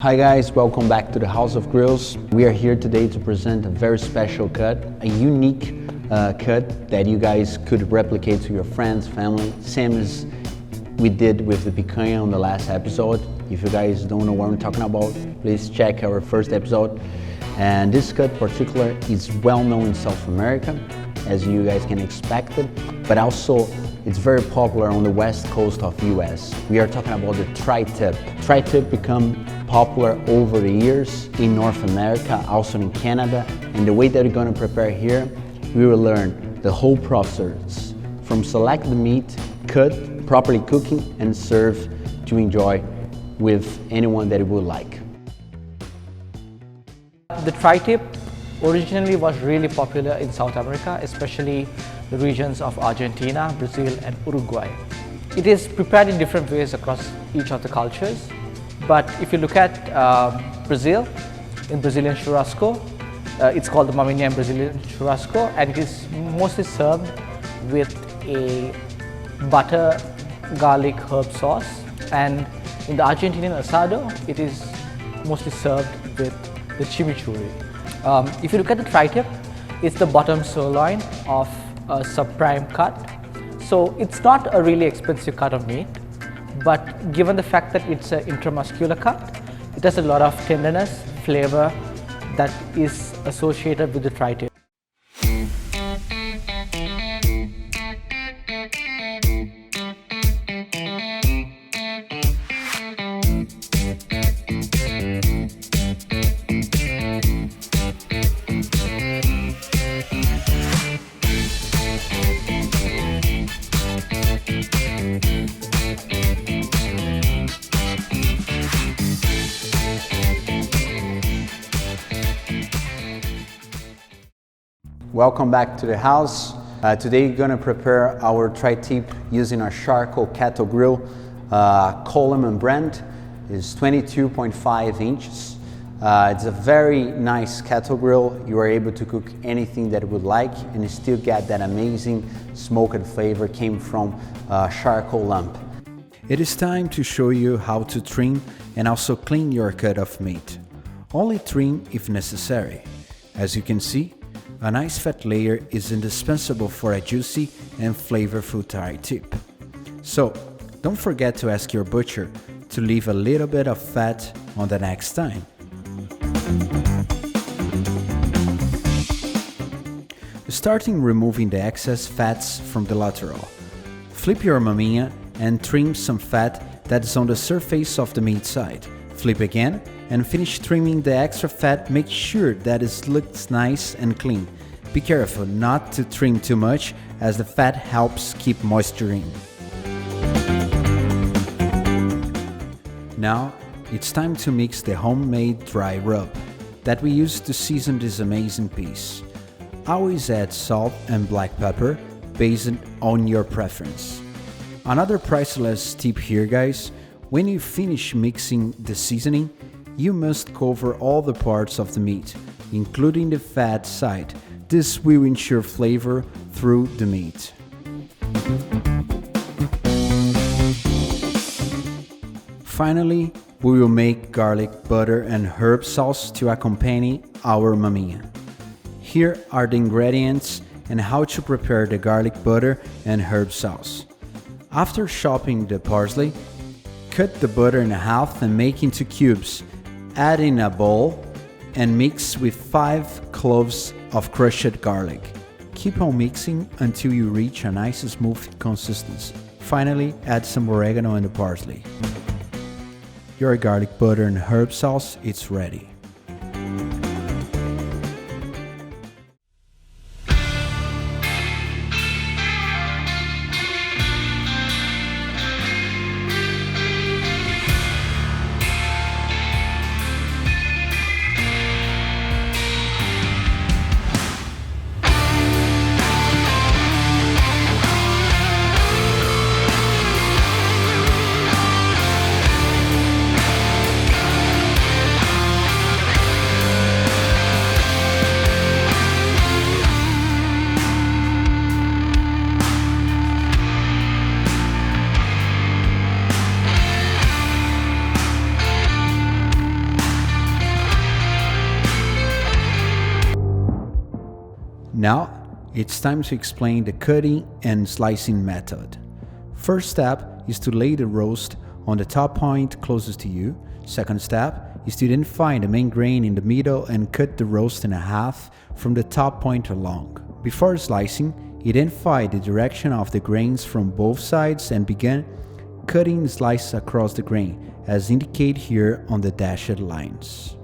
Hi guys, welcome back to the House of Grills. We are here today to present a very special cut, a unique cut that you guys could replicate to your friends, family, same as we did with the picanha on the last episode. If you guys don't know what I'm talking about, please check our first episode. And this cut in particular is well known in South America, as you guys can expect it, but also it's very popular on the west coast of US. We are talking about the tri-tip. Tri-tip become popular over the years in North America, also in Canada. And the way that we're gonna prepare here, we will learn the whole process from select the meat, cut, properly cooking, and serve to enjoy with anyone that you would like. The tri-tip originally was really popular in South America, especially the regions of Argentina, Brazil and Uruguay. It is prepared in different ways across each of the cultures, but if you look at Brazil, in Brazilian Churrasco, it's called the Maminha Brazilian Churrasco, and it is mostly served with a butter, garlic, herb sauce. And in the Argentinian asado, it is mostly served with the chimichurri. If you look at the tri-tip, it's the bottom sirloin of a subprime cut. So it's not a really expensive cut of meat, but given the fact that it's an intramuscular cut, it has a lot of tenderness, flavor that is associated with the tri-tip. Welcome back to the house. Today we're gonna prepare our tri-tip using our charcoal cattle grill. Coleman brand is 22.5 inches. It's a very nice cattle grill. You are able to cook anything that you would like and you still get that amazing smoked flavor came from charcoal lamp. It is time to show you how to trim and also clean your cut of meat. Only trim if necessary. As you can see, a nice fat layer is indispensable for a juicy and flavorful tri-tip. So, don't forget to ask your butcher to leave a little bit of fat on the next time. Starting removing the excess fats from the lateral. Flip your maminha and trim some fat that is on the surface of the meat side. Flip again and finish trimming the extra fat. Make sure that it looks nice and clean. Be careful not to trim too much as the fat helps keep moisture in. Now it's time to mix the homemade dry rub that we use to season this amazing piece. Always add salt and black pepper based on your preference. Another priceless tip here, guys. When you finish mixing the seasoning, you must cover all the parts of the meat, including the fat side. This will ensure flavor through the meat. Finally, we will make garlic butter and herb sauce to accompany our maminha. Here are the ingredients and how to prepare the garlic butter and herb sauce. After chopping the parsley, cut the butter in half and make into cubes. Add in a bowl and mix with 5 cloves of crushed garlic. Keep on mixing until you reach a nice smooth consistency. Finally, add some oregano and the parsley. Your garlic butter and herb sauce is ready. Now, it's time to explain the cutting and slicing method. First step is to lay the roast on the top point closest to you. Second step is to identify the main grain in the middle and cut the roast in half from the top point along. Before slicing, identify the direction of the grains from both sides and begin cutting slices across the grain, as indicated here on the dashed lines.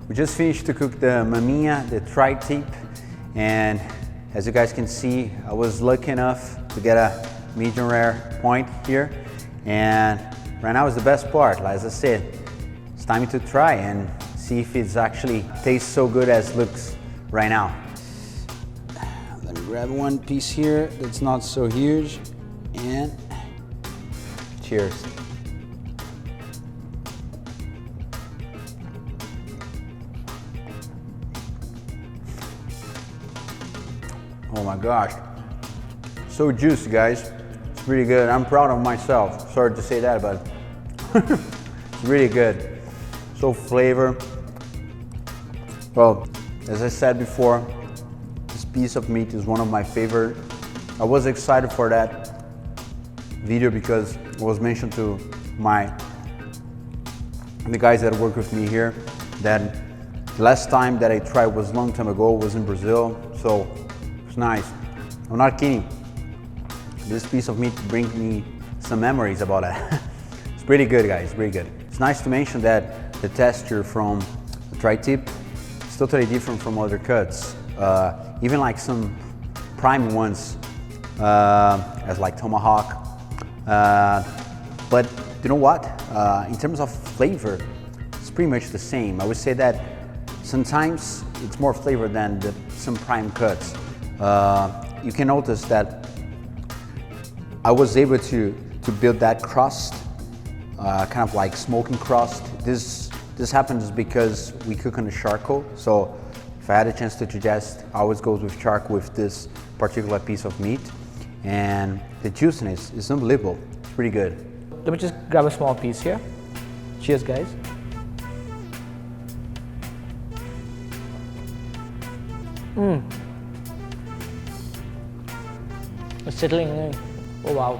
We just finished to cook the Maminha, the tri-tip, and as you guys can see, I was lucky enough to get a medium rare point here, and right now is the best part. As I said, it's time to try and see if it's actually tastes so good as it looks right now. Let me grab one piece here that's not so huge, and cheers. Oh my gosh, so juicy, guys. It's really good. I'm proud of myself. Sorry to say that, but it's really good. So flavor. Well, as I said before, this piece of meat is one of my favorite. I was excited for that video because it was mentioned to the guys that work with me here that the last time that I tried was a long time ago, was in Brazil. So it's nice. I'm not kidding. This piece of meat brings me some memories about that. It's pretty good, guys, pretty good. It's nice to mention that the texture from the tri-tip is totally different from other cuts. Even like some prime ones, as like tomahawk. But you know what? In terms of flavor, it's pretty much the same. I would say that sometimes it's more flavor than some prime cuts. You can notice that I was able to build that crust, kind of like smoking crust. This happens because we cook on the charcoal. So if I had a chance to suggest, I always go with charcoal with this particular piece of meat. And the juiciness is unbelievable. It's pretty good. Let me just grab a small piece here. Cheers, guys. It's settling in. Oh wow.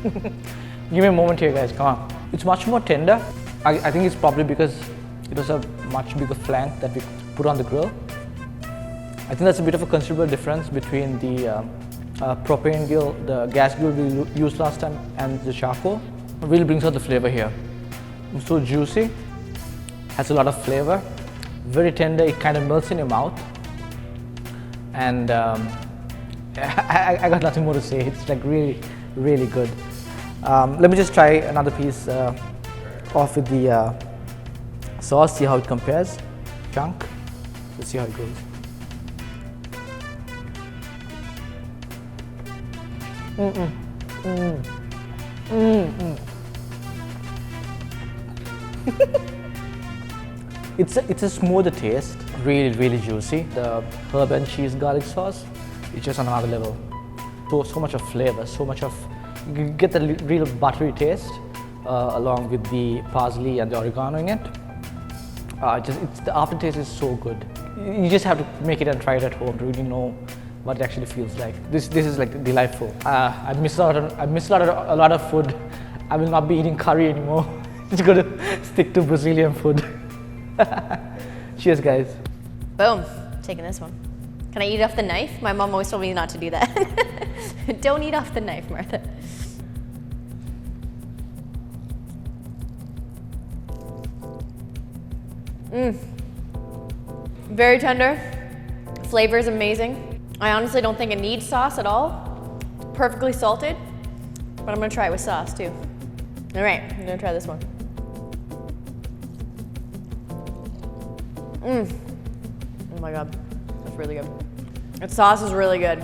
Give me a moment here, guys, come on. It's much more tender. I think it's probably because it was a much bigger flank that we put on the grill. I think that's a bit of a considerable difference between the propane grill, the gas grill we used last time, and the charcoal. It really brings out the flavor here. It's so juicy, has a lot of flavor, very tender, it kind of melts in your mouth. And I got nothing more to say. It's like really, really good. Let me just try another piece off with the sauce, see how it compares. Chunk. Let's see how it goes. It's a smoother taste, really, really juicy. The herb and cheese garlic sauce, it's just on another level. So much of flavor, so much of, you get the real buttery taste along with the parsley and the oregano in it. The aftertaste is so good. You just have to make it and try it at home to really know what it actually feels like. This is like delightful. I miss out on a lot of food. I will not be eating curry anymore. Just gonna stick to Brazilian food. Cheers, guys. Boom, taking this one. Can I eat off the knife? My mom always told me not to do that. Don't eat off the knife, Martha. Very tender. Flavor is amazing. I honestly don't think it needs sauce at all. Perfectly salted, but I'm gonna try it with sauce too. All right, I'm gonna try this one. Oh my God, that's really good. The sauce is really good.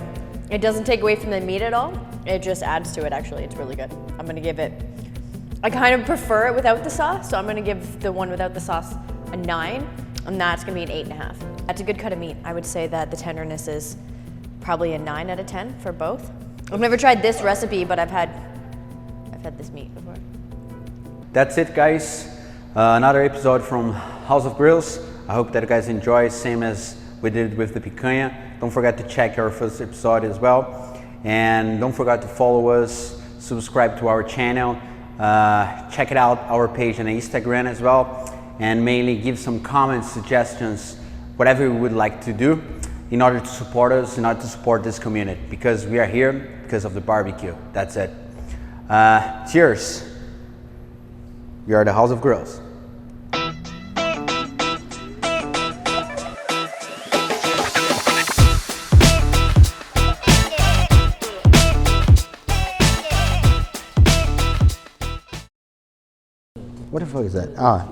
It doesn't take away from the meat at all. It just adds to it, actually. It's really good. I'm gonna give it, I kind of prefer it without the sauce, so I'm gonna give the one without the sauce a 9, and that's gonna be an 8.5. That's a good cut of meat. I would say that the tenderness is probably a 9 out of 10 for both. I've never tried this recipe, but I've had this meat before. That's it, guys. Another episode from House of Grills. I hope that you guys enjoy, same as we did with the picanha. Don't forget to check our first episode as well. And don't forget to follow us, subscribe to our channel, check it out, our page on Instagram as well. And mainly give some comments, suggestions, whatever you would like to do in order to support us, in order to support this community, because we are here because of the barbecue. That's it. Cheers. We are the House of Grills. What the fuck is that? Ah.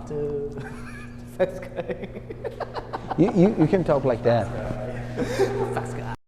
You can talk like that. Fast guy.